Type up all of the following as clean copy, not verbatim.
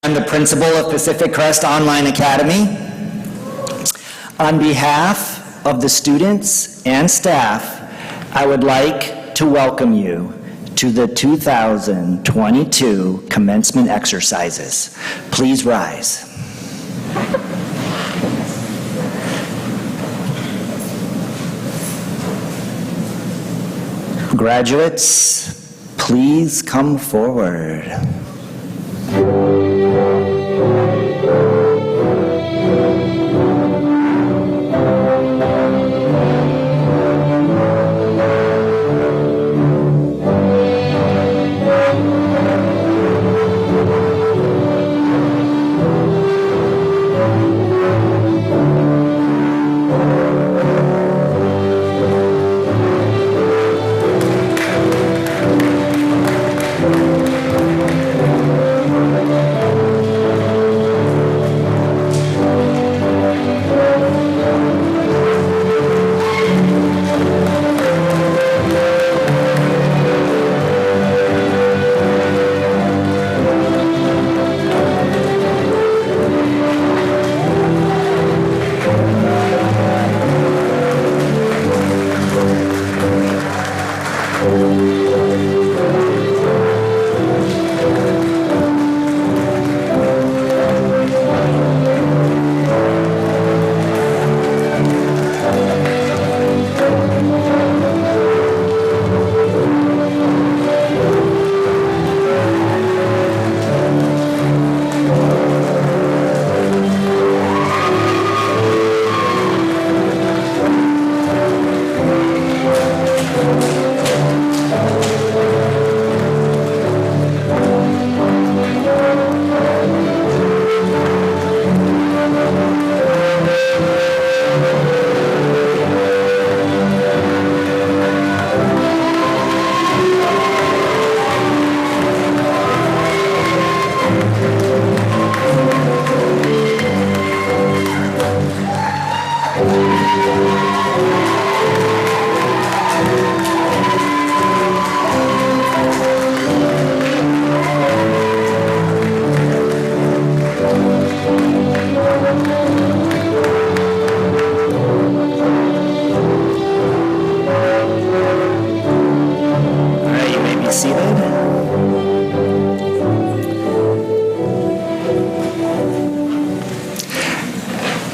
I'm the principal of Pacific Crest Online Academy. On behalf of the students and staff, I would like to welcome you to the 2022 commencement exercises. Please rise. Graduates, please come forward.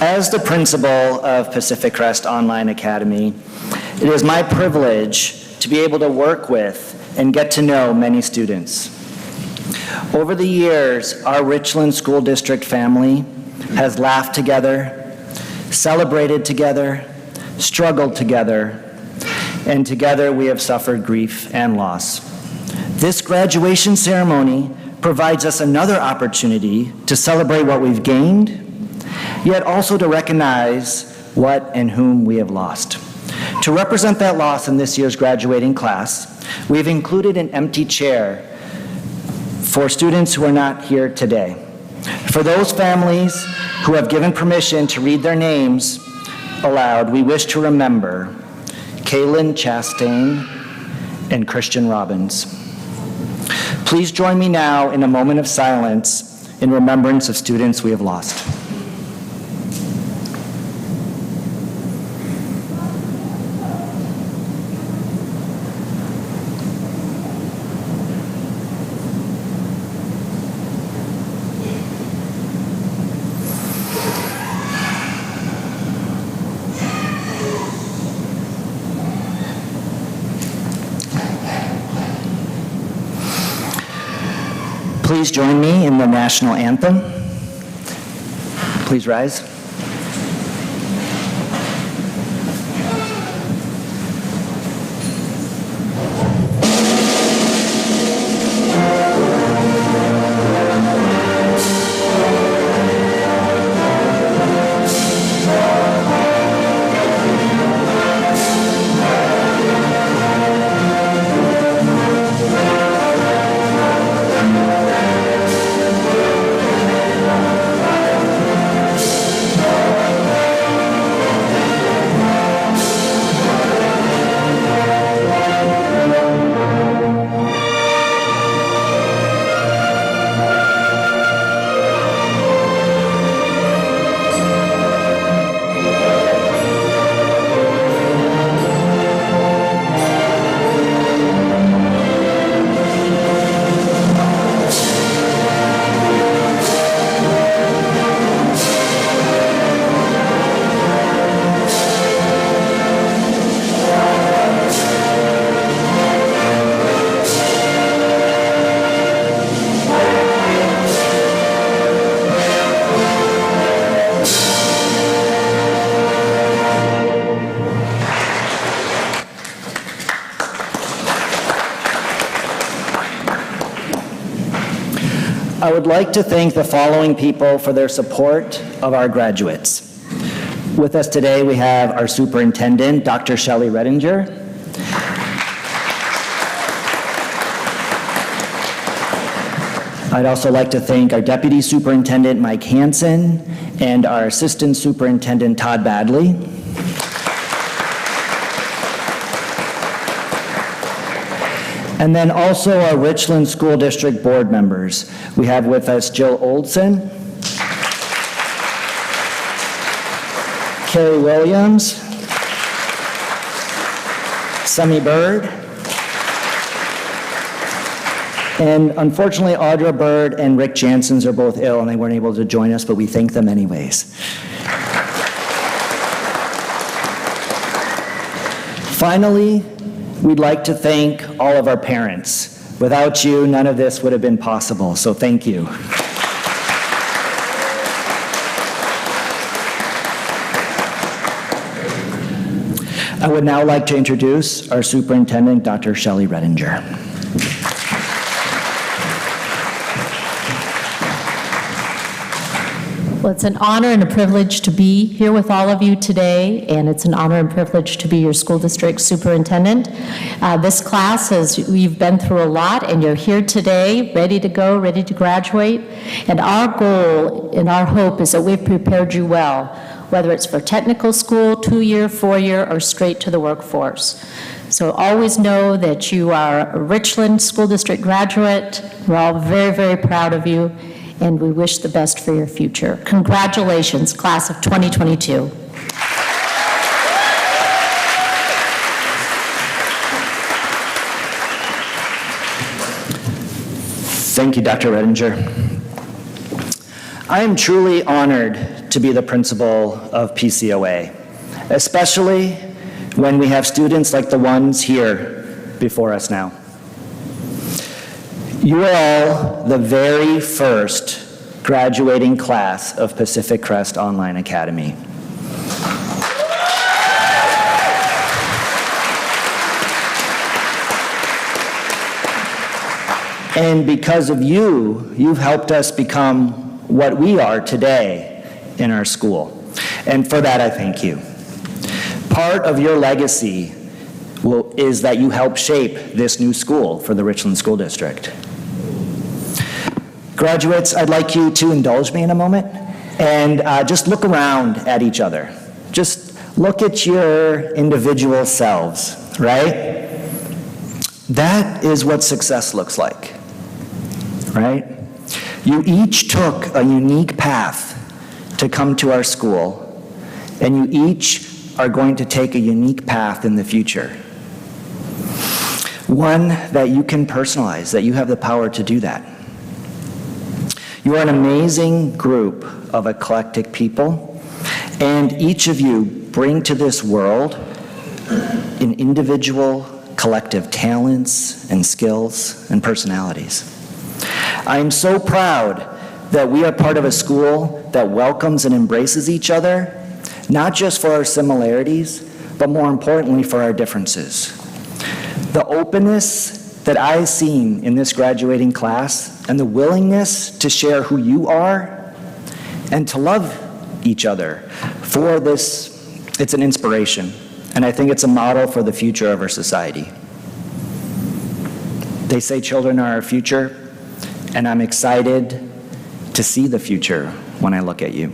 As the principal of Pacific Crest Online Academy, it is my privilege to be able to work with and get to know many students. Over the years, our Richland School District family has laughed together, celebrated together, struggled together, and together we have suffered grief and loss. This graduation ceremony provides us another opportunity to celebrate what we've gained, yet also to recognize what and whom we have lost. To represent that loss in this year's graduating class, we have included an empty chair for students who are not here today. For those families who have given permission to read their names aloud, we wish to remember Kaylin Chastain and Christian Robbins. Please join me now in a moment of silence in remembrance of students we have lost. Please join me in the national anthem. Please rise. I would like to thank the following people for their support of our graduates. With us today, we have our superintendent, Dr. Shelley Redinger. I'd also like to thank our deputy superintendent, Mike Hansen, and our assistant superintendent, Todd Badley. And then also our Richland School District board members. We have with us Jill Oldson, Carrie Williams, Semi Bird, and unfortunately Audra Bird and Rick Janssens are both ill and they weren't able to join us, but we thank them anyways. Finally, we'd like to thank all of our parents. Without you, none of this would have been possible, so thank you. I would now like to introduce our superintendent, Dr. Shelley Redinger. Well, it's an honor and a privilege to be here with all of you today, and it's an honor and privilege to be your school district superintendent. This class, we've been through a lot, and you're here today, ready to go, ready to graduate. And our goal and our hope is that we've prepared you well, whether it's for technical school, 2-year, 4-year, or straight to the workforce. So always know that you are a Richland School District graduate. We're all very, very proud of you, and we wish the best for your future. Congratulations, class of 2022. Thank you, Dr. Redinger. I am truly honored to be the principal of PCOA, especially when we have students like the ones here before us now. You are all the very first graduating class of Pacific Crest Online Academy. And because of you, you've helped us become what we are today in our school. And for that, I thank you. Part of your legacy is that you helped shape this new school for the Richland School District. Graduates, I'd like you to indulge me in a moment and just look around at each other. Just look at your individual selves, right? That is what success looks like, right? You each took a unique path to come to our school, and you each are going to take a unique path in the future. One that you can personalize, that you have the power to do that. You are an amazing group of eclectic people, and each of you bring to this world an individual, collective talents and skills and personalities. I am so proud that we are part of a school that welcomes and embraces each other, not just for our similarities, but more importantly for our differences. The openness that I've seen in this graduating class and the willingness to share who you are and to love each other for this, it's an inspiration. And I think it's a model for the future of our society. They say children are our future, and I'm excited to see the future when I look at you.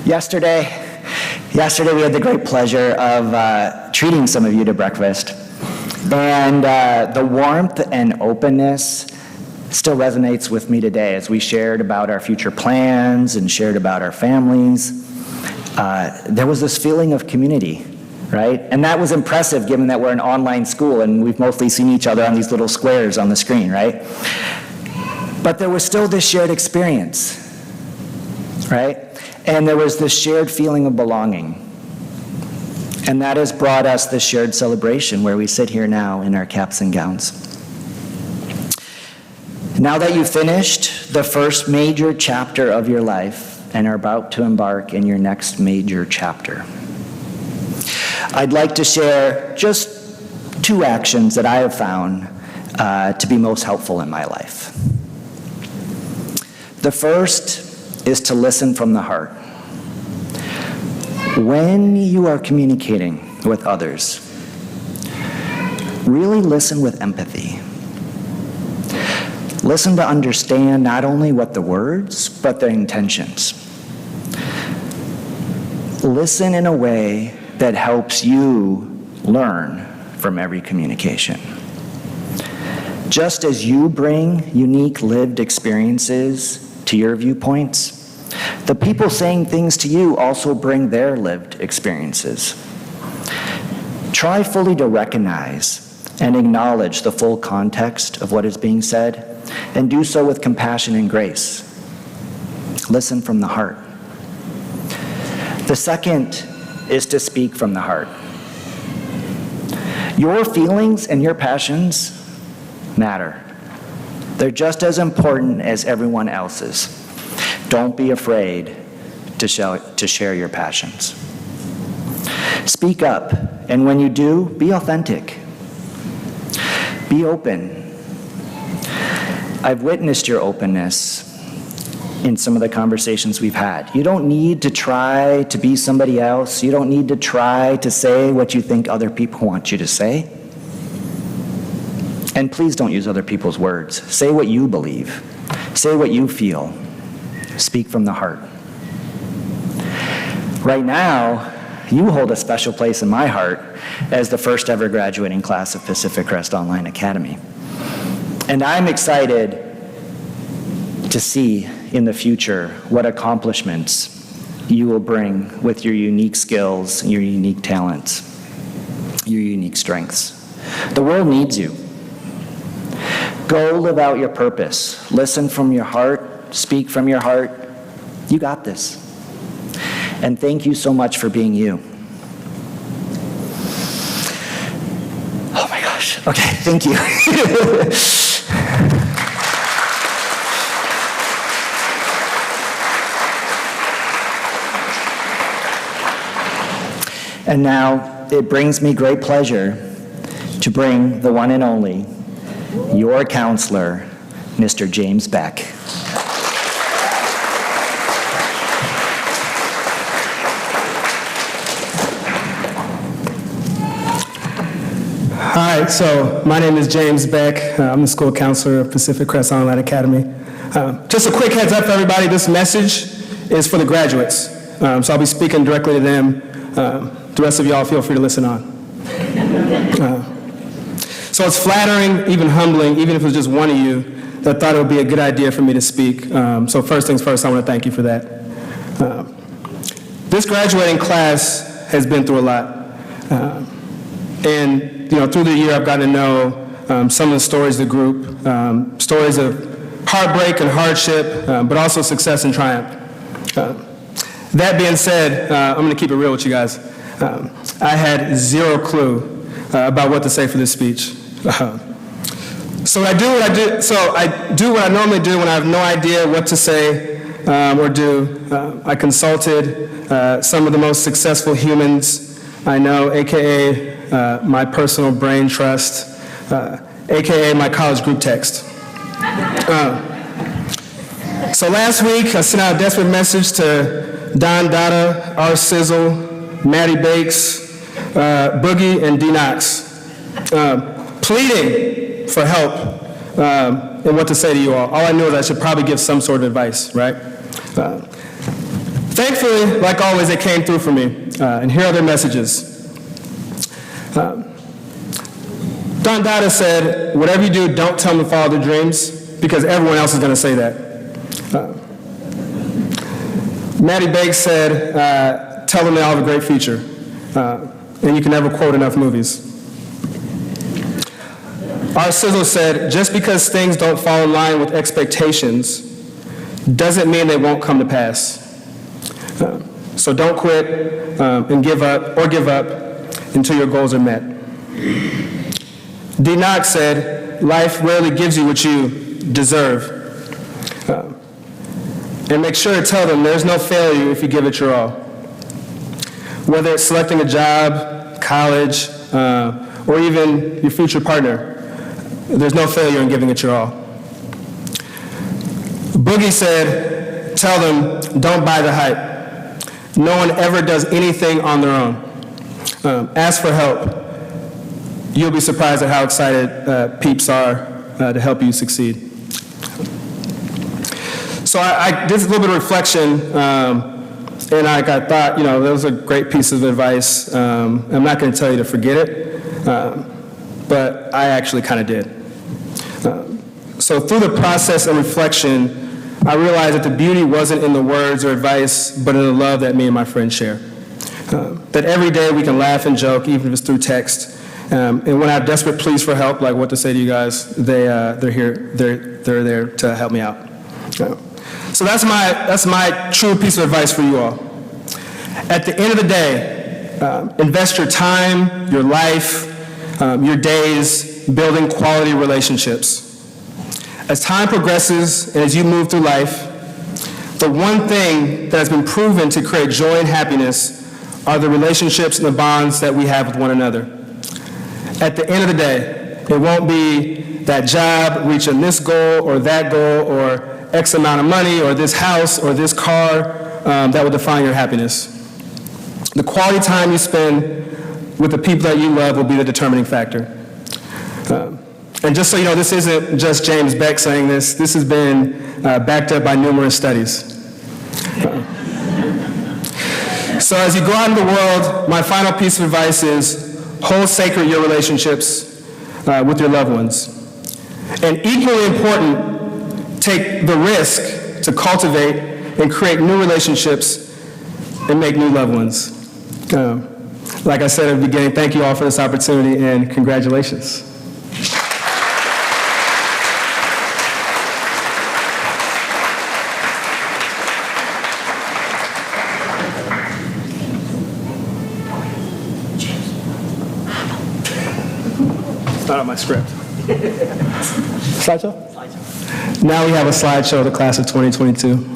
Yesterday we had the great pleasure of treating some of you to breakfast. And the warmth and openness still resonates with me today as we shared about our future plans and shared about our families. There was this feeling of community, right? And that was impressive given that we're an online school and we've mostly seen each other on these little squares on the screen, right? But there was still this shared experience, right? And there was this shared feeling of belonging. And that has brought us this shared celebration where we sit here now in our caps and gowns. Now that you've finished the first major chapter of your life and are about to embark in your next major chapter, I'd like to share just 2 actions that I have found to be most helpful in my life. The first is to listen from the heart. When you are communicating with others, really listen with empathy. Listen to understand not only what the words, but their intentions. Listen in a way that helps you learn from every communication. Just as you bring unique lived experiences to your viewpoints, the people saying things to you also bring their lived experiences. Try fully to recognize and acknowledge the full context of what is being said, and do so with compassion and grace. Listen from the heart. The second is to speak from the heart. Your feelings and your passions matter. They're just as important as everyone else's. Don't be afraid to share your passions. Speak up, and when you do, be authentic. Be open. I've witnessed your openness in some of the conversations we've had. You don't need to try to be somebody else. You don't need to try to say what you think other people want you to say. And please don't use other people's words. Say what you believe. Say what you feel. Speak from the heart. Right now, you hold a special place in my heart as the first ever graduating class of Pacific Crest Online Academy. And I'm excited to see in the future what accomplishments you will bring with your unique skills, your unique talents, your unique strengths. The world needs you. Go live out your purpose. Listen from your heart. Speak from your heart. You got this. And thank you so much for being you. Oh my gosh. Okay, thank you. And now it brings me great pleasure to bring the one and only, your counselor, Mr. James Beck. All right, so my name is James Beck. I'm the school counselor of Pacific Crest Online Academy. Just a quick heads up for everybody, this message is for the graduates. So I'll be speaking directly to them. The rest of y'all feel free to listen on. So it's flattering, even humbling, even if it was just one of you that thought it would be a good idea for me to speak. So first things first, I want to thank you for that. This graduating class has been through a lot. And through the year, I've gotten to know some of the stories of the group, stories of heartbreak and hardship, but also success and triumph. That being said, I'm going to keep it real with you guys. I had zero clue about what to say for this speech. So I do what I normally do when I have no idea what to say or do. I consulted some of the most successful humans I know, AKA my personal brain trust, AKA my college group text. So last week, I sent out a desperate message to Don Dada, R. Sizzle, Maddie Bakes, Boogie, and D. Knox, pleading for help and what to say to you all. All I knew is I should probably give some sort of advice, right? Thankfully, like always, they came through for me, and here are their messages. Don Dada said, whatever you do, don't tell them to follow their dreams, because everyone else is going to say that. Maddie Bakes said, tell them they all have a great future, and you can never quote enough movies. R. Sizzle said, just because things don't fall in line with expectations doesn't mean they won't come to pass. So don't quit and give up until your goals are met. D. Knox said, life rarely gives you what you deserve. And make sure to tell them there's no failure if you give it your all. Whether it's selecting a job, college, or even your future partner, There's no failure in giving it your all. Boogie said, tell them, don't buy the hype. No one ever does anything on their own. Ask for help. You'll be surprised at how excited peeps are to help you succeed. So I did a little bit of reflection, and I thought, that was a great piece of advice. I'm not going to tell you to forget it, but I actually kind of did. So through the process of reflection, I realized that the beauty wasn't in the words or advice, but in the love that me and my friends share. That every day we can laugh and joke, even if it's through text. And when I have desperate pleas for help, like what to say to you guys, they're here. They're there to help me out. So that's my true piece of advice for you all. At the end of the day, invest your time, your life, your days building quality relationships. As time progresses and as you move through life, the one thing that has been proven to create joy and happiness are the relationships and the bonds that we have with one another. At the end of the day, it won't be that job, reaching this goal or that goal or X amount of money or this house or this car that will define your happiness. The quality time you spend with the people that you love will be the determining factor. And just so you know, this isn't just James Beck saying this. This has been backed up by numerous studies. So as you go out in the world, my final piece of advice is hold sacred your relationships with your loved ones. And equally important, take the risk to cultivate and create new relationships and make new loved ones. Like I said at the beginning, thank you all for this opportunity and congratulations. Not on my script. Slideshow? Slideshow. Now we have a slideshow of the class of 2022.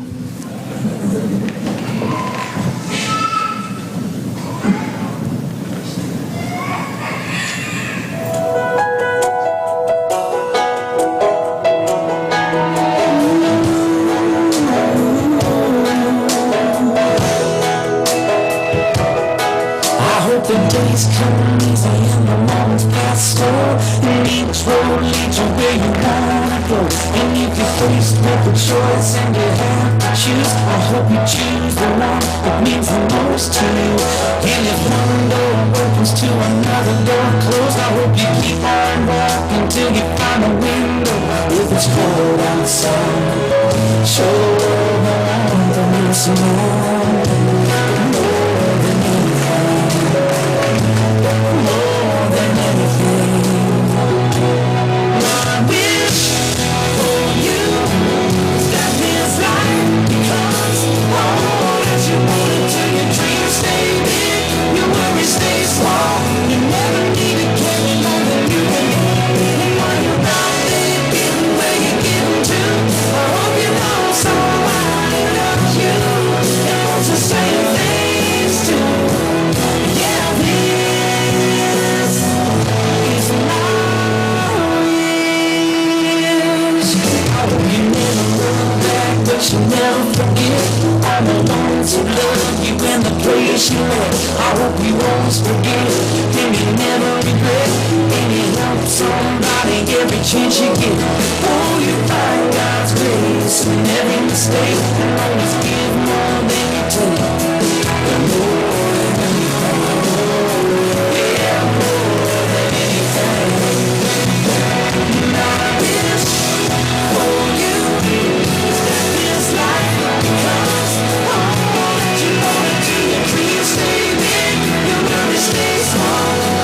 Stay small.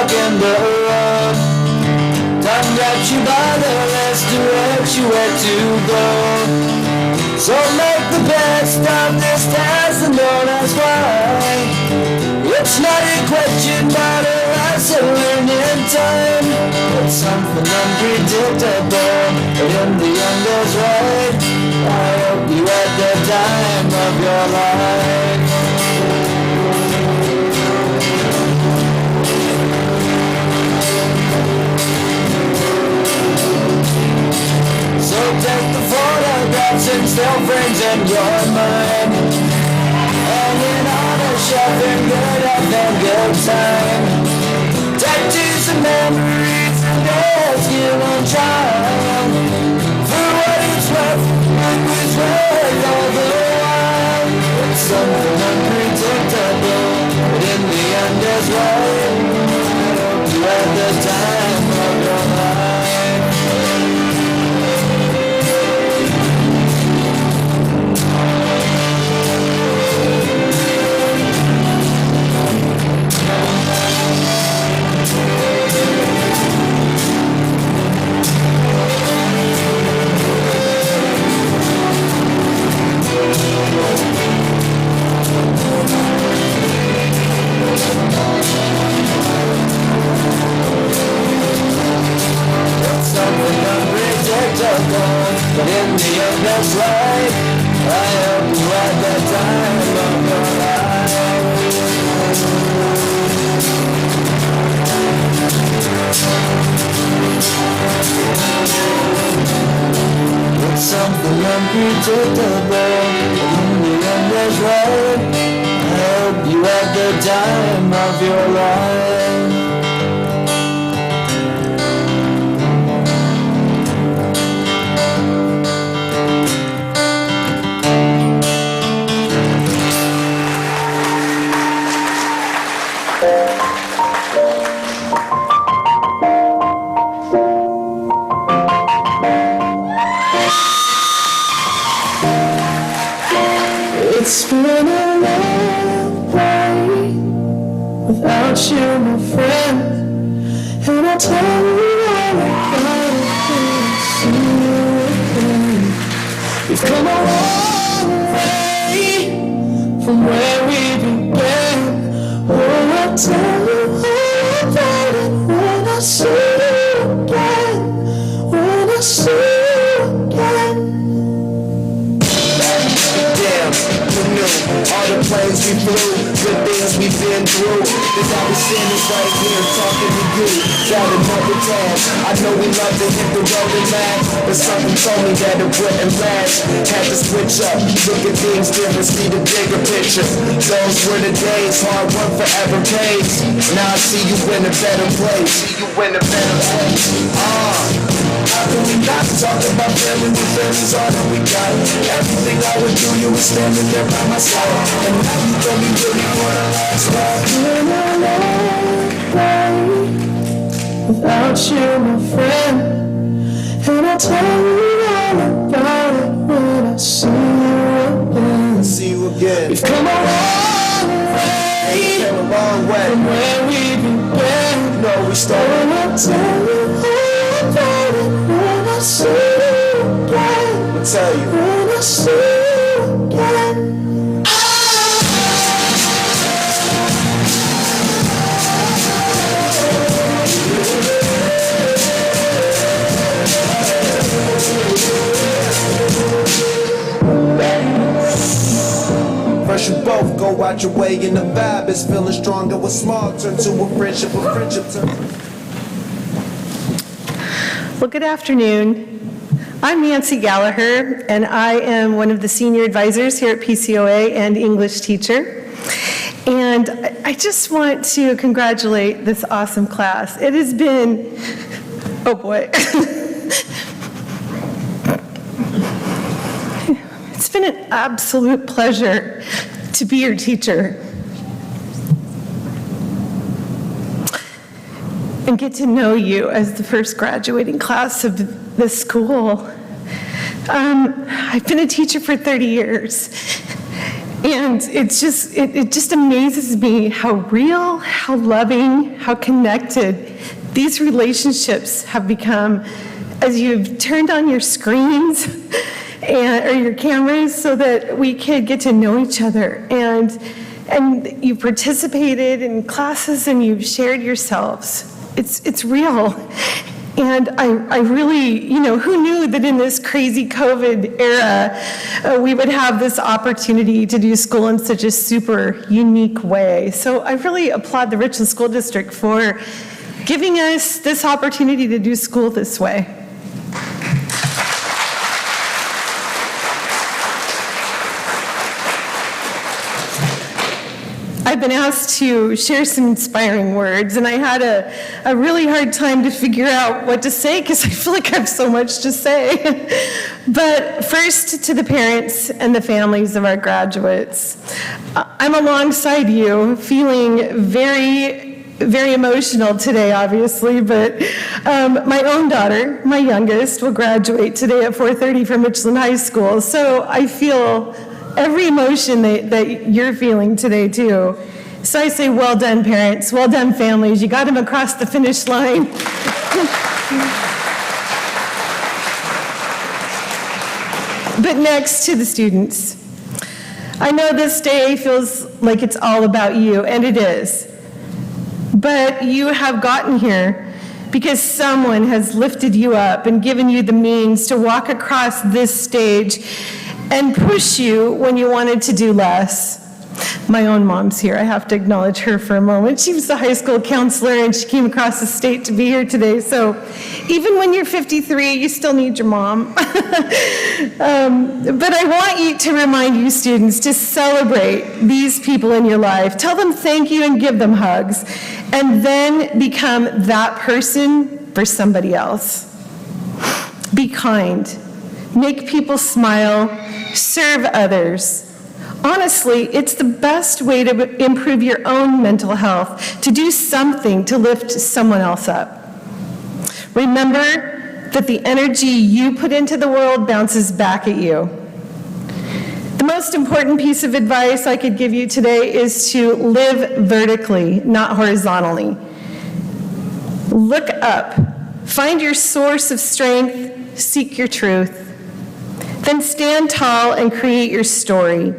fork in the road. Time grabs you by the wrist, directs you where to go. So make the best of this task and don't ask why. It's not a question, but a lesson learned in time. It's something unpredictable, but in the end is right. I hope you had the time of your life. So take the photographs and still frames in your mind, hanging on a shelf in good health and good time. Tattoos and memories and days you won't try. For what it's worth, it was worth all the while. It's something unpredictable, but in the end is right. I hope you had the time of your life. But in the end that's right. I hope you had the time of your life. It's something unpredictable, but in the end that's right. I hope you had the time of your life. It's been a long way without you, my friend, and I'll tell you all about it when I see you again. We've come a long way from where we began. Oh, I'll tell you all about it when I see you again. When I see you again. All the planes we flew, good things we've been through. Cause I was standing right here talking to you. Got another chance. I know we love to hit the road and laugh, but something told me that it wouldn't last. Had to switch up, look at things different, see the bigger picture. Those were the days, hard work forever pays. Now I see you in a better place. See you in a better place. How can we not talk about family when family's all that we got? Everything I would do, you were standing there by my side. And now you don't be really wanna last ride. Been a long way without you, my friend, and I'll tell you all about it when I see you again. See you again. We've come a long way. Came a long way from where we began. No, we started. And I'll tell you all about it when I see you again. I'll tell you when I see you again. First you both go out your way and the vibe is feeling stronger. What's small turn to a friendship turn. Well, good afternoon. I'm Nancy Gallagher, and I am one of the senior advisors here at PCOA and English teacher. And I just want to congratulate this awesome class. It has been, oh boy. It's been an absolute pleasure to be your teacher and get to know you as the first graduating class of this school. I've been a teacher for 30 years, And it just amazes me how real, how loving, how connected these relationships have become as you've turned on your screens or your cameras so that we could get to know each other. And you've participated in classes and you've shared yourselves. It's real. And I really, who knew that in this crazy COVID era, we would have this opportunity to do school in such a super unique way. So I really applaud the Richland School District for giving us this opportunity to do school this way. I've been asked to share some inspiring words, and I had a really hard time to figure out what to say because I feel like I have so much to say. But first, to the parents and the families of our graduates, I'm alongside you, feeling very, very emotional today, obviously, but my own daughter, my youngest, will graduate today at 4:30 from Richland High School, so I feel every emotion that you're feeling today, too. So I say, well done, parents. Well done, families. You got them across the finish line. But next, to the students. I know this day feels like it's all about you, and it is. But you have gotten here because someone has lifted you up and given you the means to walk across this stage and push you when you wanted to do less. My own mom's here. I have to acknowledge her for a moment. She was a high school counselor, and she came across the state to be here today. So even when you're 53, you still need your mom. But I want you to remind you students to celebrate these people in your life. Tell them thank you and give them hugs. And then become that person for somebody else. Be kind. Make people smile. Serve others. Honestly, it's the best way to improve your own mental health, to do something to lift someone else up. Remember that the energy you put into the world bounces back at you. The most important piece of advice I could give you today is to live vertically, not horizontally. Look up. Find your source of strength. Seek your truth. Then stand tall and create your story.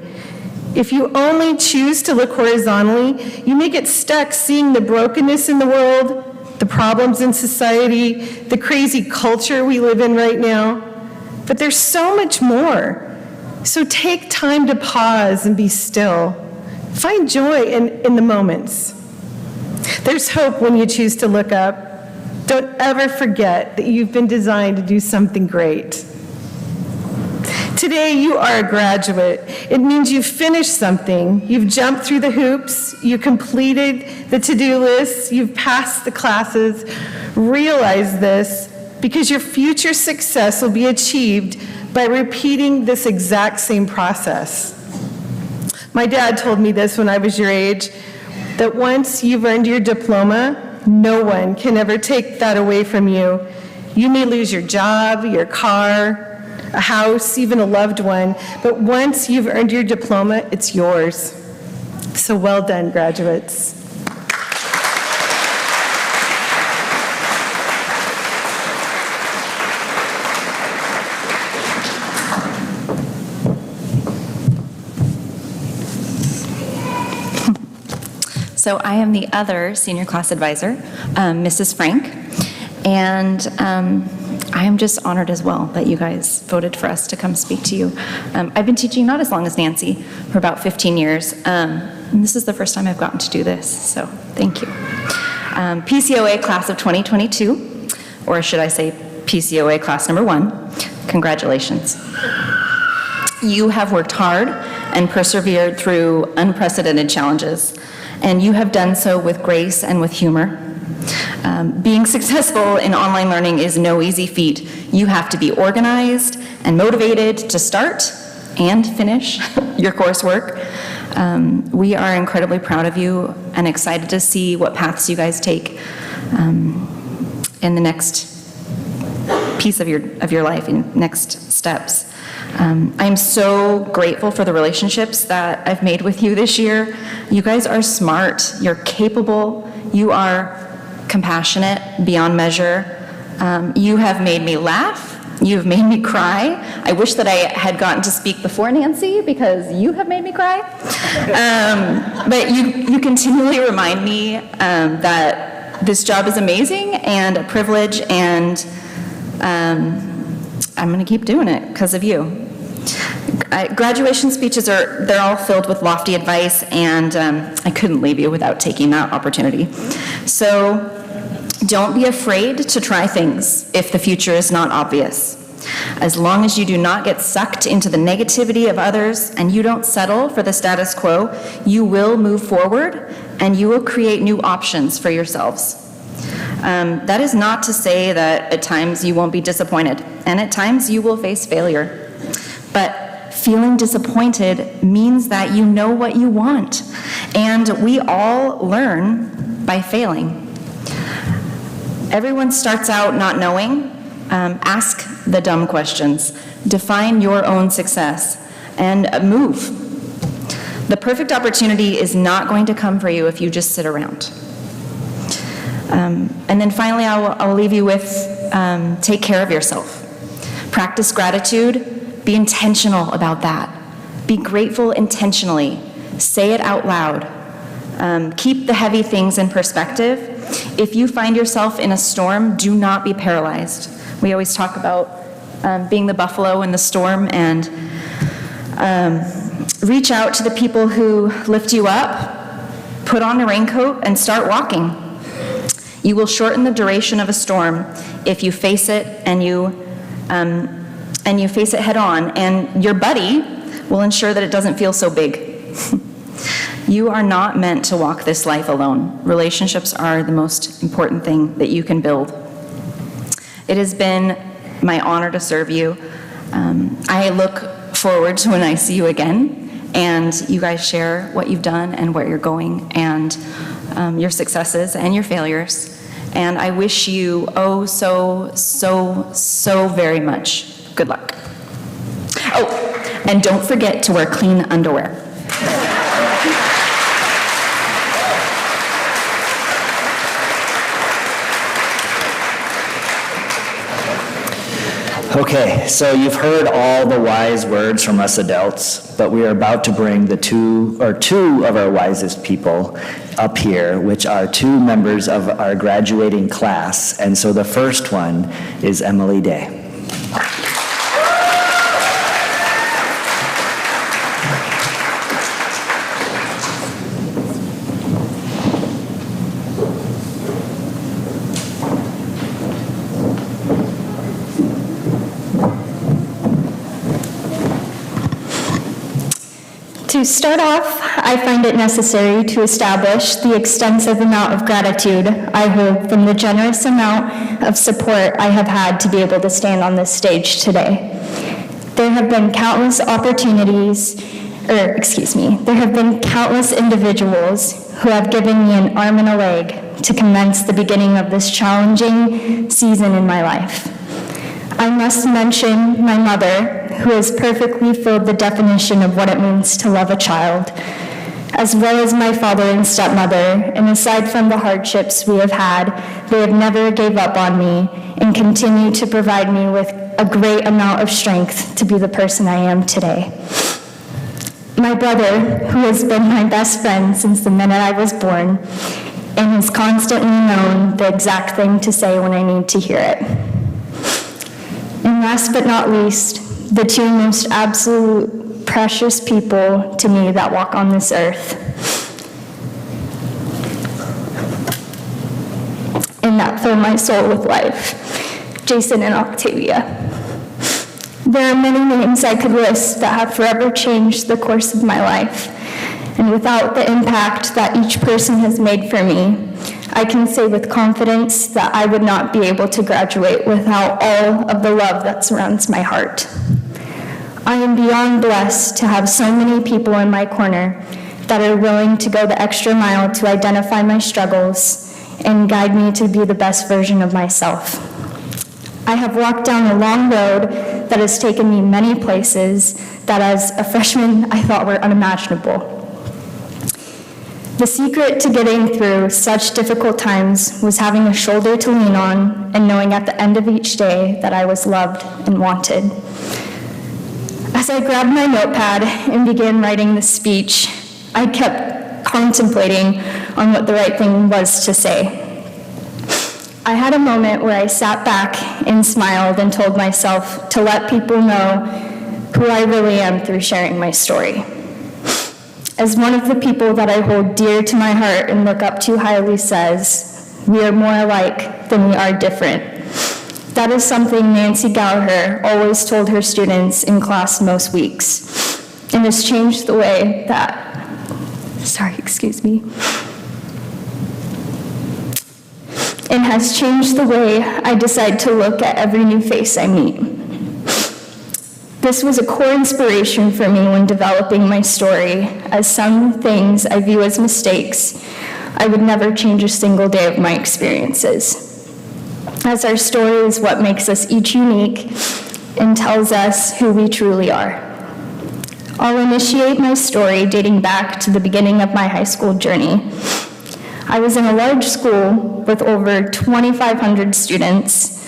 If you only choose to look horizontally, you may get stuck seeing the brokenness in the world, the problems in society, the crazy culture we live in right now. But there's so much more. So take time to pause and be still. Find joy in the moments. There's hope when you choose to look up. Don't ever forget that you've been designed to do something great. Today, you are a graduate. It means you've finished something. You've jumped through the hoops. You completed the to-do lists. You've passed the classes. Realize this, because your future success will be achieved by repeating this exact same process. My dad told me this when I was your age, that once you've earned your diploma, no one can ever take that away from you. You may lose your job, your car, a house, even a loved one, but once you've earned your diploma, it's yours. So well done, graduates. So I am the other senior class advisor, Mrs. Frank, and I am just honored as well that you guys voted for us to come speak to you. I've been teaching not as long as Nancy, for about 15 years, and this is the first time I've gotten to do this, so thank you. PCOA class of 2022, or should I say PCOA class number 1, congratulations. You have worked hard and persevered through unprecedented challenges, and you have done so with grace and with humor. Being successful in online learning is no easy feat. You have to be organized and motivated to start and finish your coursework. We are incredibly proud of you and excited to see what paths you guys take in the next piece of your life and next steps. I'm so grateful for the relationships that I've made with you this year. You guys are smart, you're capable, you are compassionate beyond measure. You have made me laugh, you have made me cry. I wish that I had gotten to speak before Nancy, because you have made me cry. But you continually remind me that this job is amazing and a privilege, and I'm going to keep doing it because of you. Graduation speeches they're all filled with lofty advice, and I couldn't leave you without taking that opportunity. So don't be afraid to try things if the future is not obvious. As long as you do not get sucked into the negativity of others and you don't settle for the status quo, you will move forward and you will create new options for yourselves. That is not to say that at times you won't be disappointed, and at times you will face failure. But feeling disappointed means that you know what you want, and we all learn by failing. Everyone starts out not knowing. Ask the dumb questions. Define your own success, and move. The perfect opportunity is not going to come for you if you just sit around. And then finally, I'll leave you with take care of yourself. Practice gratitude. Be intentional about that. Be grateful intentionally. Say it out loud. Keep the heavy things in perspective. If you find yourself in a storm, do not be paralyzed. We always talk about being the buffalo in the storm, and reach out to the people who lift you up, put on a raincoat, and start walking. You will shorten the duration of a storm if you face it and you face it head on, and your buddy will ensure that it doesn't feel so big. You are not meant to walk this life alone. Relationships are the most important thing that you can build. It has been my honor to serve you. I look forward to when I see you again, and you guys share what you've done and where you're going, and your successes and your failures. And I wish you so very much good luck. Oh, and don't forget to wear clean underwear. Okay, so you've heard all the wise words from us adults, but we are about to bring two of our wisest people up here, which are two members of our graduating class. And so the first one is Emily Day. To start off, I find it necessary to establish the extensive amount of gratitude I hold from the generous amount of support I have had to be able to stand on this stage today. There have been countless individuals who have given me an arm and a leg to commence the beginning of this challenging season in my life. I must mention my mother, who has perfectly filled the definition of what it means to love a child, as well as my father and stepmother, and aside from the hardships we have had, they have never gave up on me and continue to provide me with a great amount of strength to be the person I am today. My brother, who has been my best friend since the minute I was born, and has constantly known the exact thing to say when I need to hear it. And last but not least, the two most absolute precious people to me that walk on this earth, and that fill my soul with life, Jason and Octavia. There are many names I could list that have forever changed the course of my life, and without the impact that each person has made for me, I can say with confidence that I would not be able to graduate without all of the love that surrounds my heart. I am beyond blessed to have so many people in my corner that are willing to go the extra mile to identify my struggles and guide me to be the best version of myself. I have walked down a long road that has taken me many places that as a freshman I thought were unimaginable. The secret to getting through such difficult times was having a shoulder to lean on and knowing at the end of each day that I was loved and wanted. As I grabbed my notepad and began writing the speech, I kept contemplating on what the right thing was to say. I had a moment where I sat back and smiled and told myself to let people know who I really am through sharing my story. As one of the people that I hold dear to my heart and look up to highly says, we are more alike than we are different. That is something Nancy Gallagher always told her students in class most weeks, and has changed the way that, and has changed the way I decide to look at every new face I meet. This was a core inspiration for me when developing my story, as some things I view as mistakes, I would never change a single day of my experiences. As our story is what makes us each unique and tells us who we truly are. I'll initiate my story dating back to the beginning of my high school journey. I was in a large school with over 2,500 students,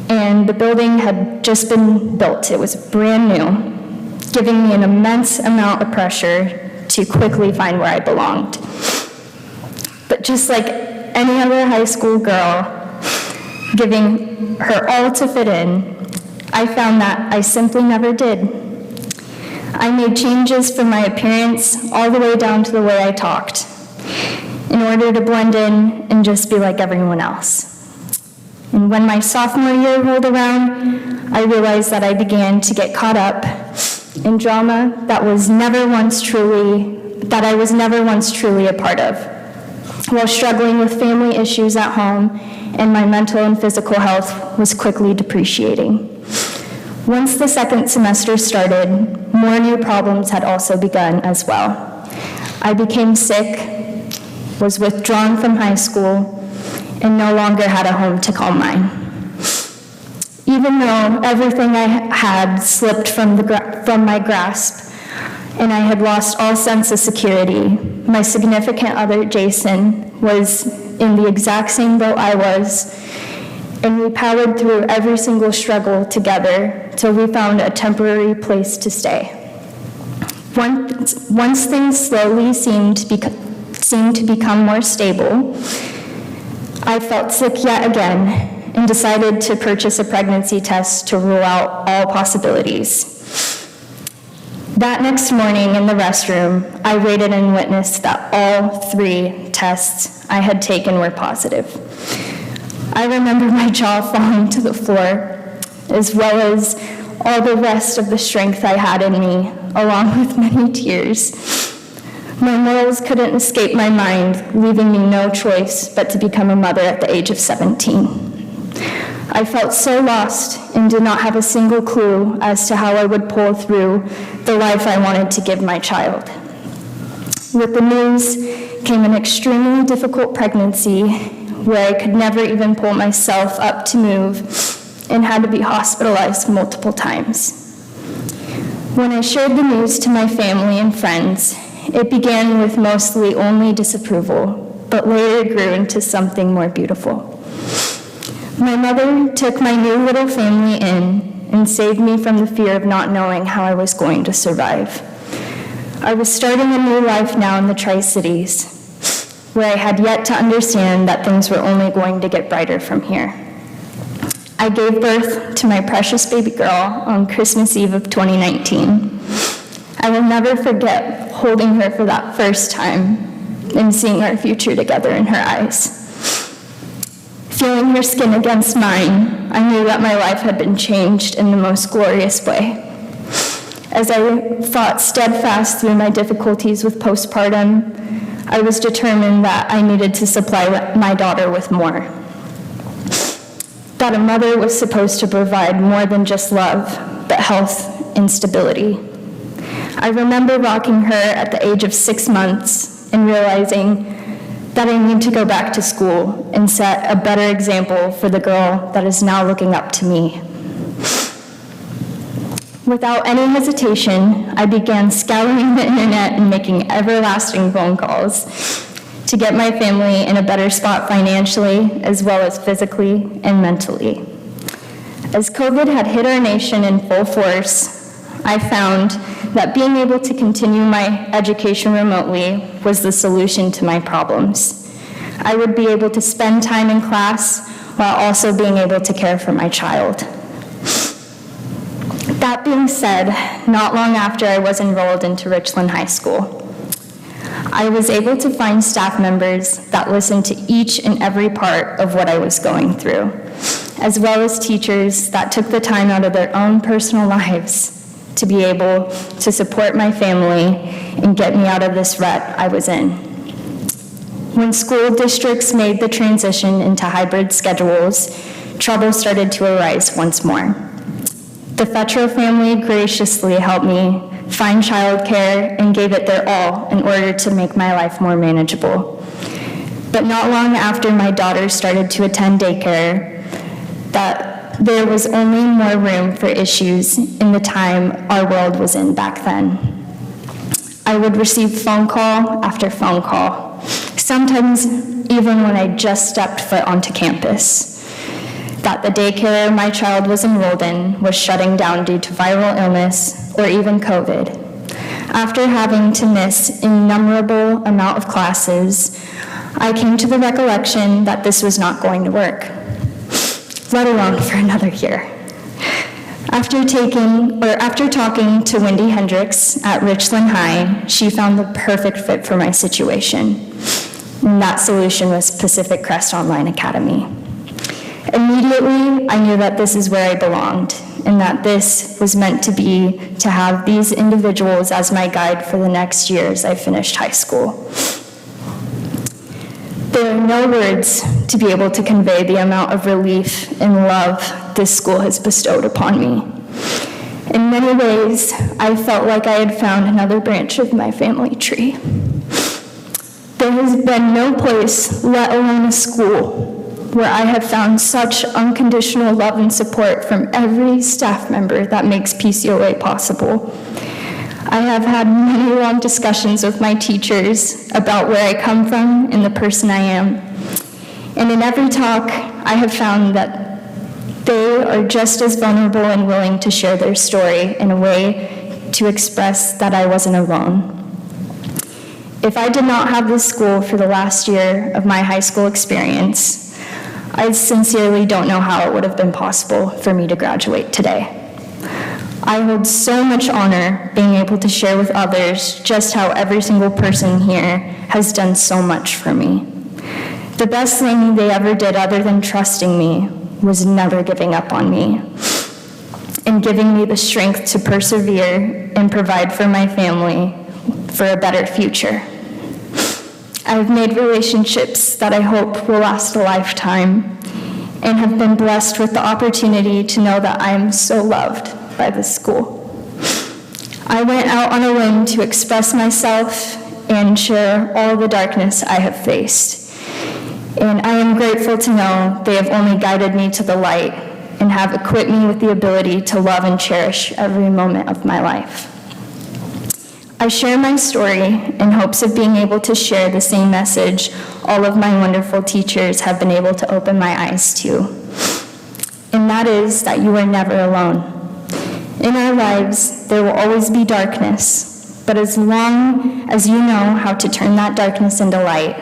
and the building had just been built. It was brand new, giving me an immense amount of pressure to quickly find where I belonged. But just like any other high school girl, giving her all to fit in, I found that I simply never did. I made changes from my appearance all the way down to the way I talked, in order to blend in and just be like everyone else. And when my sophomore year rolled around, I realized that I began to get caught up in drama that I was never once truly a part of, while struggling with family issues at home, and my mental and physical health was quickly depreciating. Once the second semester started, more new problems had also begun as well. I became sick, was withdrawn from high school, and no longer had a home to call mine. Even though everything I had slipped from my grasp, and I had lost all sense of security, my significant other, Jason, was in the exact same boat I was, and we powered through every single struggle together till we found a temporary place to stay. Once things slowly seemed to become more stable, I felt sick yet again and decided to purchase a pregnancy test to rule out all possibilities. That next morning in the restroom, I waited and witnessed that all 3 tests I had taken were positive. I remember my jaw falling to the floor, as well as all the rest of the strength I had in me, along with many tears. My morals couldn't escape my mind, leaving me no choice but to become a mother at the age of 17. I felt so lost and did not have a single clue as to how I would pull through the life I wanted to give my child. With the news came an extremely difficult pregnancy where I could never even pull myself up to move and had to be hospitalized multiple times. When I shared the news to my family and friends, it began with mostly only disapproval, but later grew into something more beautiful. My mother took my new little family in and saved me from the fear of not knowing how I was going to survive. I was starting a new life now in the Tri-Cities, where I had yet to understand that things were only going to get brighter from here. I gave birth to my precious baby girl on Christmas Eve of 2019. I will never forget holding her for that first time and seeing our future together in her eyes. Feeling her skin against mine, I knew that my life had been changed in the most glorious way. As I fought steadfast through my difficulties with postpartum, I was determined that I needed to supply my daughter with more. That a mother was supposed to provide more than just love, but health and stability. I remember rocking her at the age of 6 months and realizing that I need to go back to school and set a better example for the girl that is now looking up to me. Without any hesitation, I began scouring the internet and making everlasting phone calls to get my family in a better spot financially, as well as physically and mentally. As COVID had hit our nation in full force, I found that being able to continue my education remotely was the solution to my problems. I would be able to spend time in class while also being able to care for my child. That being said, not long after I was enrolled into Richland High School, I was able to find staff members that listened to each and every part of what I was going through, as well as teachers that took the time out of their own personal lives to be able to support my family and get me out of this rut I was in. When school districts made the transition into hybrid schedules, trouble started to arise once more. The Fetro family graciously helped me find childcare and gave it their all in order to make my life more manageable. But not long after my daughter started to attend daycare, that there was only more room for issues in the time our world was in back then. I would receive phone call after phone call, sometimes even when I just stepped foot onto campus, that the daycare my child was enrolled in was shutting down due to viral illness or even COVID. After having to miss an innumerable amount of classes, I came to the recollection that this was not going to work, let alone for another year. After talking to Wendy Hendricks at Richland High, she found the perfect fit for my situation. And that solution was Pacific Crest Online Academy. Immediately, I knew that this is where I belonged, and that this was meant to be to have these individuals as my guide for the next years I finished high school. There are no words to be able to convey the amount of relief and love this school has bestowed upon me. In many ways, I felt like I had found another branch of my family tree. There has been no place, let alone a school, where I have found such unconditional love and support from every staff member that makes PCOA possible. I have had many long discussions with my teachers about where I come from and the person I am. And in every talk, I have found that they are just as vulnerable and willing to share their story in a way to express that I wasn't alone. If I did not have this school for the last year of my high school experience, I sincerely don't know how it would have been possible for me to graduate today. I hold so much honor being able to share with others just how every single person here has done so much for me. The best thing they ever did other than trusting me was never giving up on me and giving me the strength to persevere and provide for my family for a better future. I've made relationships that I hope will last a lifetime and have been blessed with the opportunity to know that I am so loved by this school. I went out on a limb to express myself and share all the darkness I have faced. And I am grateful to know they have only guided me to the light and have equipped me with the ability to love and cherish every moment of my life. I share my story in hopes of being able to share the same message all of my wonderful teachers have been able to open my eyes to. And that is that you are never alone. In our lives, there will always be darkness, but as long as you know how to turn that darkness into light,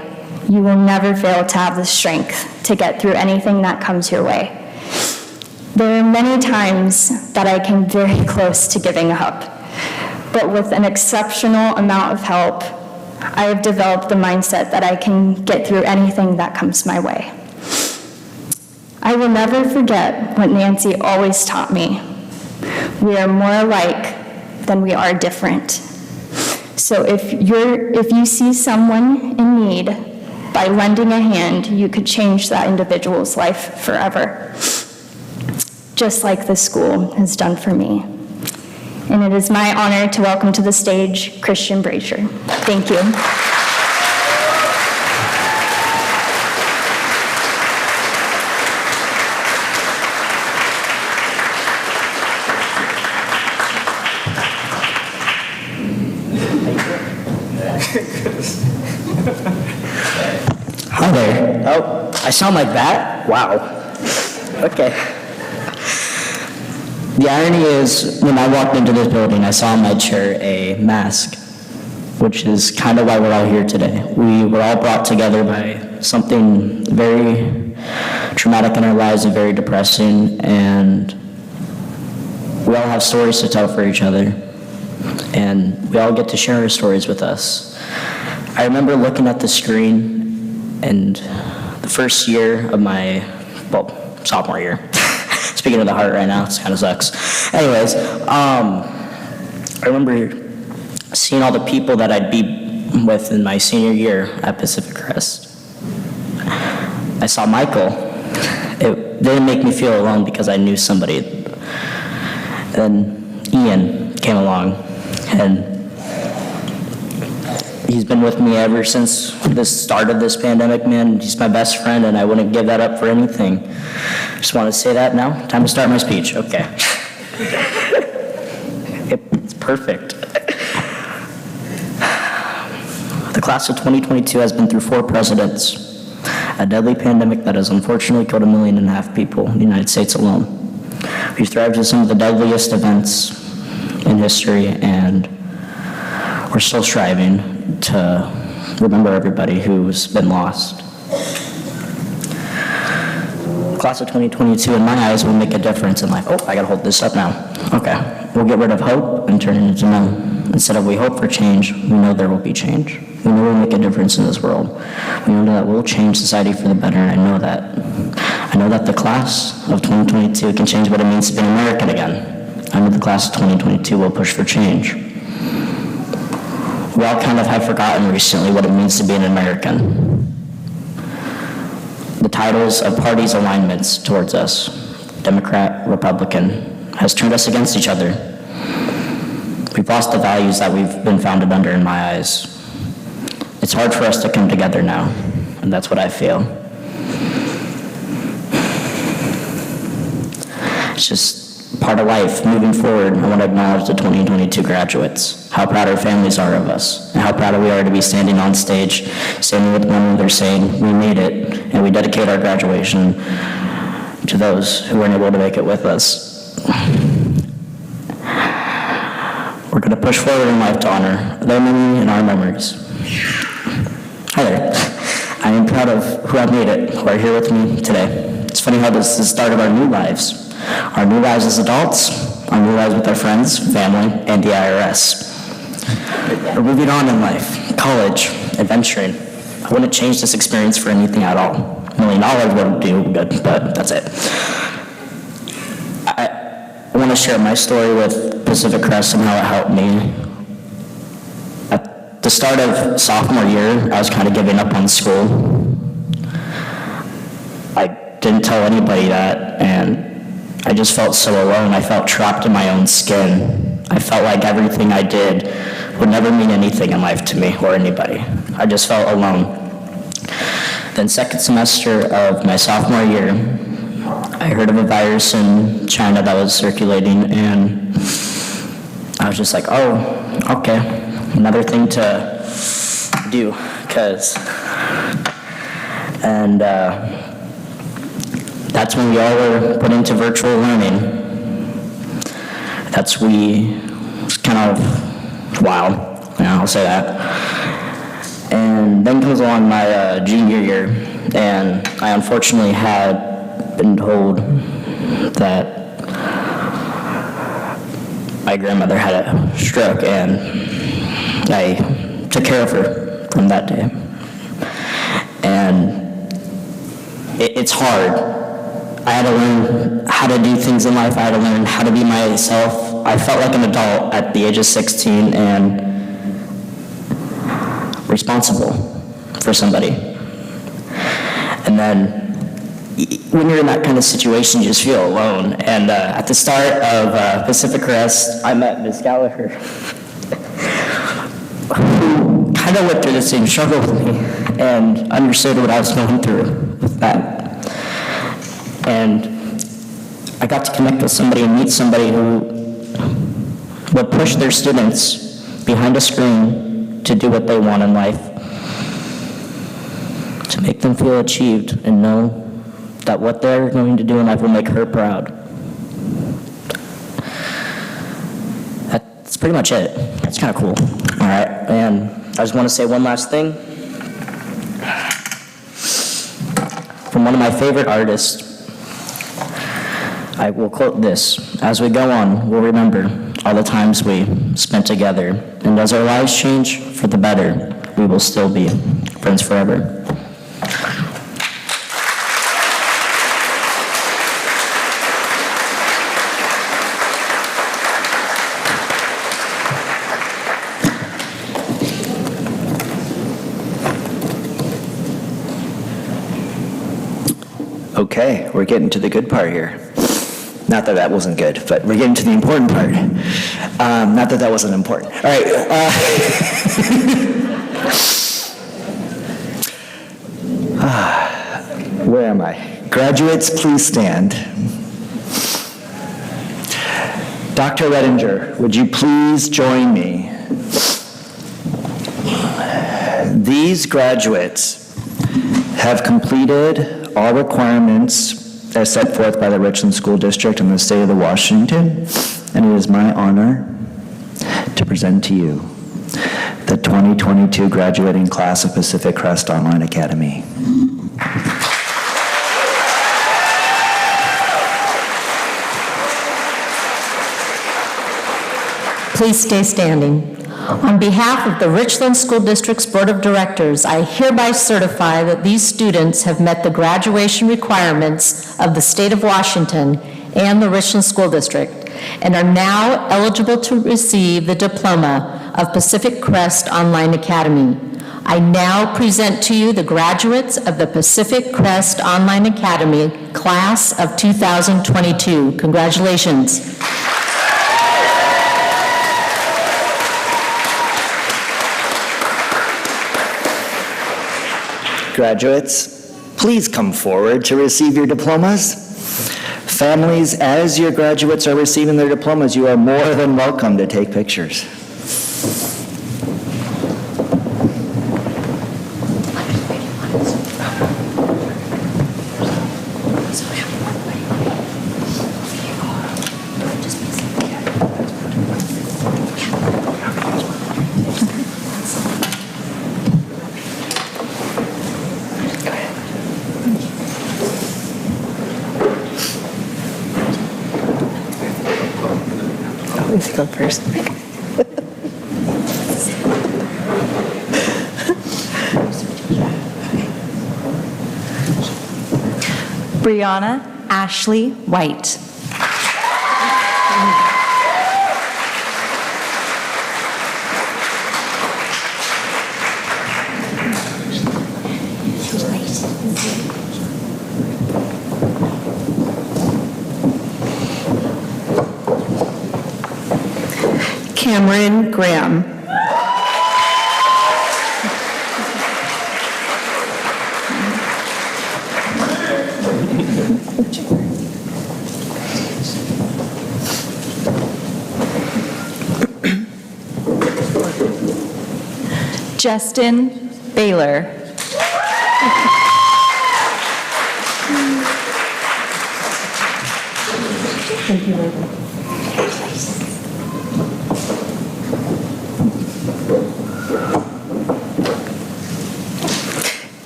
you will never fail to have the strength to get through anything that comes your way. There are many times that I came very close to giving up, but with an exceptional amount of help, I have developed the mindset that I can get through anything that comes my way. I will never forget what Nancy always taught me. We are more alike than we are different. So if you see someone in need, by lending a hand, you could change that individual's life forever, just like this school has done for me. And it is my honor to welcome to the stage Christian Brazier. Thank you. oh, I sound like that? Wow. Okay. The irony is, when I walked into this building, I saw on my chair a mask, which is kind of why we're all here today. We were all brought together by something very traumatic in our lives and very depressing, and we all have stories to tell for each other, and we all get to share our stories with us. I remember looking at the screen, and the first year of my, sophomore year. Speaking of the heart right now, it kind of sucks. Anyways, I remember seeing all the people that I'd be with in my senior year at Pacific Crest. I saw Michael. It didn't make me feel alone because I knew somebody. Then Ian came along, and he's been with me ever since the start of this pandemic, man. He's my best friend, and I wouldn't give that up for anything. Just want to say that now. Time to start my speech. Okay. It's perfect. The class of 2022 has been through 4 presidents, a deadly pandemic that has unfortunately killed 1.5 million people in the United States alone. We've thrived through some of the deadliest events in history, and we're still striving to remember everybody who's been lost. The class of 2022, in my eyes, will make a difference in life. Oh, I gotta hold this up now. Okay. We'll get rid of hope and turn it into know. Instead of we hope for change, we know there will be change. We know we'll make a difference in this world. We know that we'll change society for the better, and I know that the class of 2022 can change what it means to be an American again. I know the class of 2022 will push for change. We all kind of have forgotten recently what it means to be an American. The titles of parties' alignments towards us, Democrat, Republican, has turned us against each other. We've lost the values that we've been founded under in my eyes. It's hard for us to come together now, and that's what I feel. It's just part of life. Moving forward, I want to acknowledge the 2022 graduates, how proud our families are of us, and how proud we are to be standing on stage, standing with one another saying, we made it, and we dedicate our graduation to those who weren't able to make it with us. We're going to push forward in life to honor their memory and our memories. Hi there. I am proud of who have made it, who are here with me today. It's funny how this is the start of our new lives. Our new lives as adults, our new lives with our friends, family, and the IRS. We're moving on in life, college, adventuring. I wouldn't change this experience for anything at all. $1 million would do good, but that's it. I want to share my story with Pacific Crest and how it helped me. At the start of sophomore year, I was kind of giving up on school. I didn't tell anybody that, and I just felt so alone. I felt trapped in my own skin. I felt like everything I did would never mean anything in life to me or anybody. I just felt alone. Then second semester of my sophomore year, I heard of a virus in China that was circulating, and I was just like, oh, okay, another thing to do, and that's when we all were put into virtual learning. It's kind of wild, yeah, I'll say that. And then comes along my junior year, and I unfortunately had been told that my grandmother had a stroke, and I took care of her from that day. And it's hard. I had to learn how to do things in life. I had to learn how to be myself. I felt like an adult at the age of 16 and responsible for somebody. And then when you're in that kind of situation, you just feel alone. And at the start of Pacific Crest, I met Ms. Gallagher, who kind of went through the same struggle with me and understood what I was going through with that. And I got to connect with somebody and meet somebody who would push their students behind a screen to do what they want in life. to make them feel achieved and know that what they're going to do in life will make her proud. That's pretty much it. That's kind of cool. All right, and I just want to say one last thing. From one of my favorite artists, I will quote this: "As we go on, we'll remember all the times we spent together, and as our lives change for the better, we will still be friends forever." Okay, we're getting to the good part here. Not that that wasn't good, but we're getting to the important part. Not that that wasn't important. All right. Where am I? Graduates, please stand. Dr. Redinger, would you please join me? These graduates have completed all requirements as set forth by the Richland School District and the State of Washington, and it is my honor to present to you the 2022 graduating class of Pacific Crest Online Academy. Please stay standing. On behalf of the Richland School District's Board of Directors, I hereby certify that these students have met the graduation requirements of the State of Washington and the Richland School District and are now eligible to receive the diploma of Pacific Crest Online Academy. I now present to you the graduates of the Pacific Crest Online Academy Class of 2022. Congratulations. Graduates, please come forward to receive your diplomas. Families, as your graduates are receiving their diplomas, you are more than welcome to take pictures. Let's go first. Brianna Ashley White. Cameron Graham. Justin Baylor.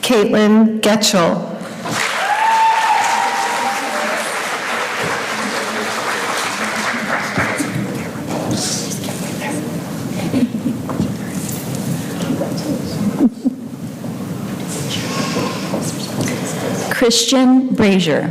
Caitlin Getchell. Christian Brazier.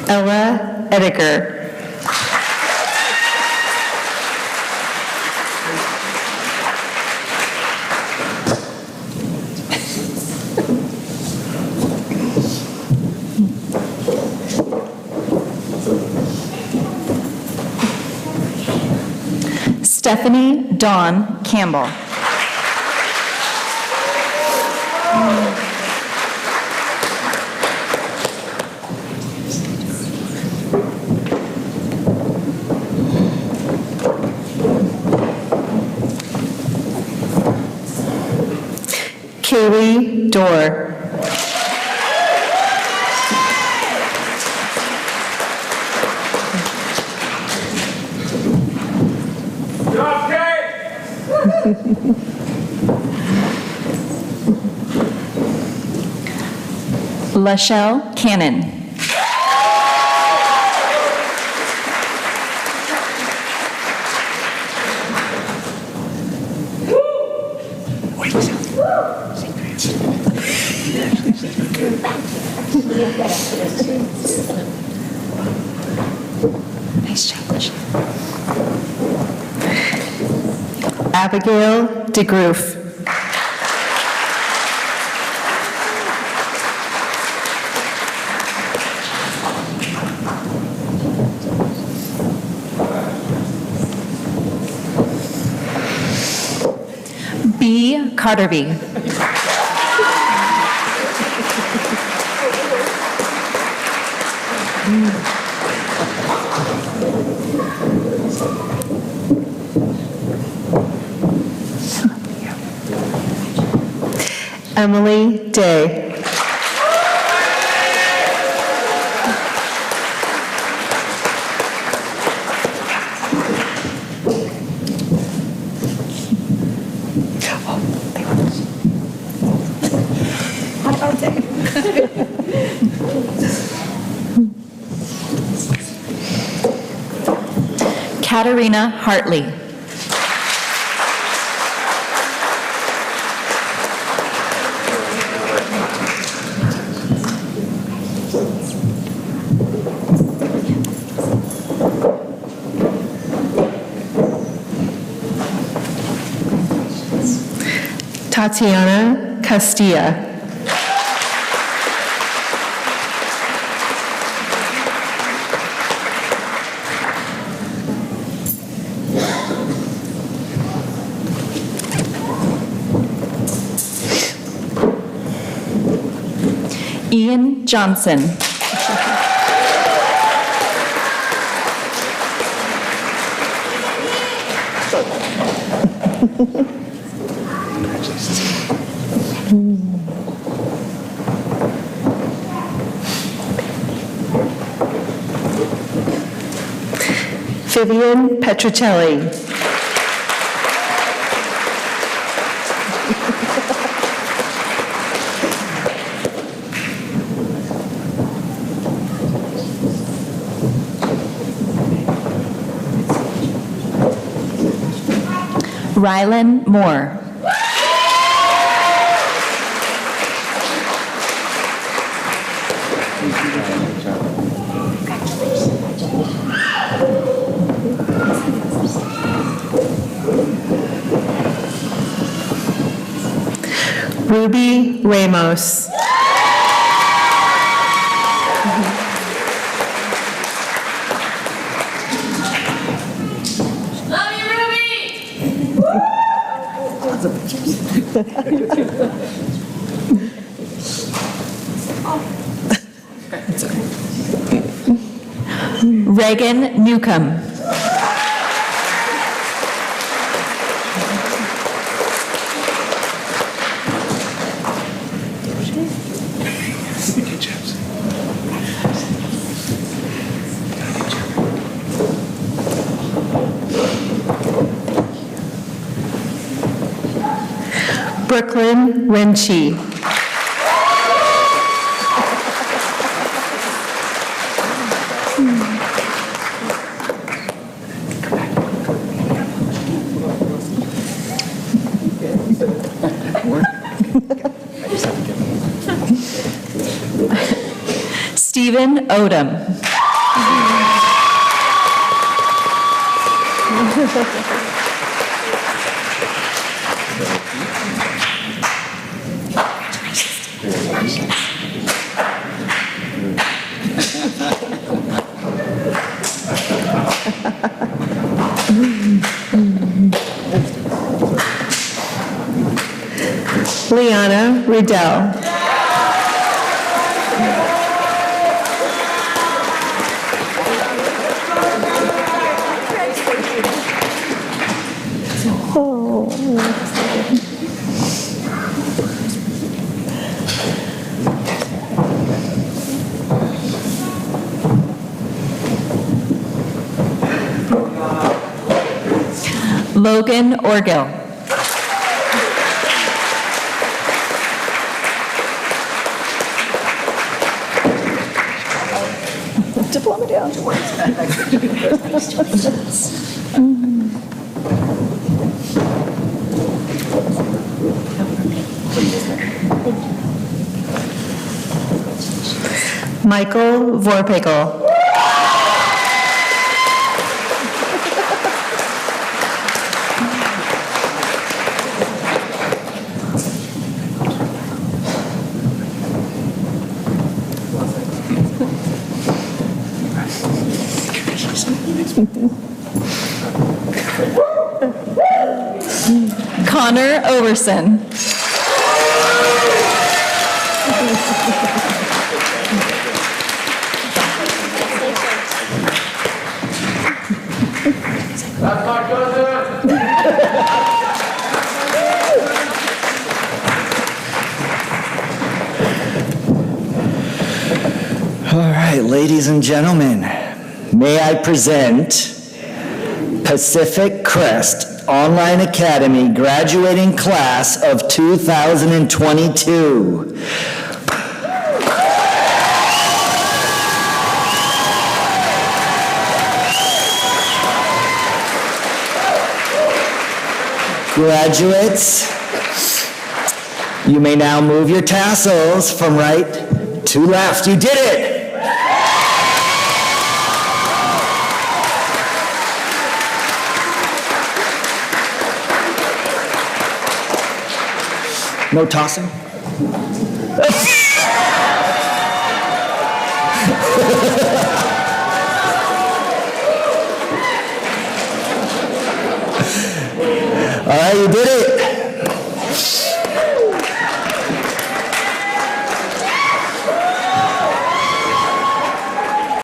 Ella Ediger. Stephanie Dawn Campbell. Kaylee Dorr. Lachelle Cannon. Nice job, Lachelle. Abigail DeGroof. B. Carterby. Emily Day. Katarina Hartley. Tatiana Castilla. Ian Johnson. Vivian Petrocelli. Rylan Moore. Ruby Ramos. Reagan Newcomb. Brooklyn Renchi. Stephen Odom. Liana Riddell. Logan Orgill. Diploma down. Michael Vorpagel. Connor Overson. All right, ladies and gentlemen, may I present Pacific Crest Online Academy graduating class of 2022. Graduates, you may now move your tassels from right to left. You did it! No tossing? All right, you did it.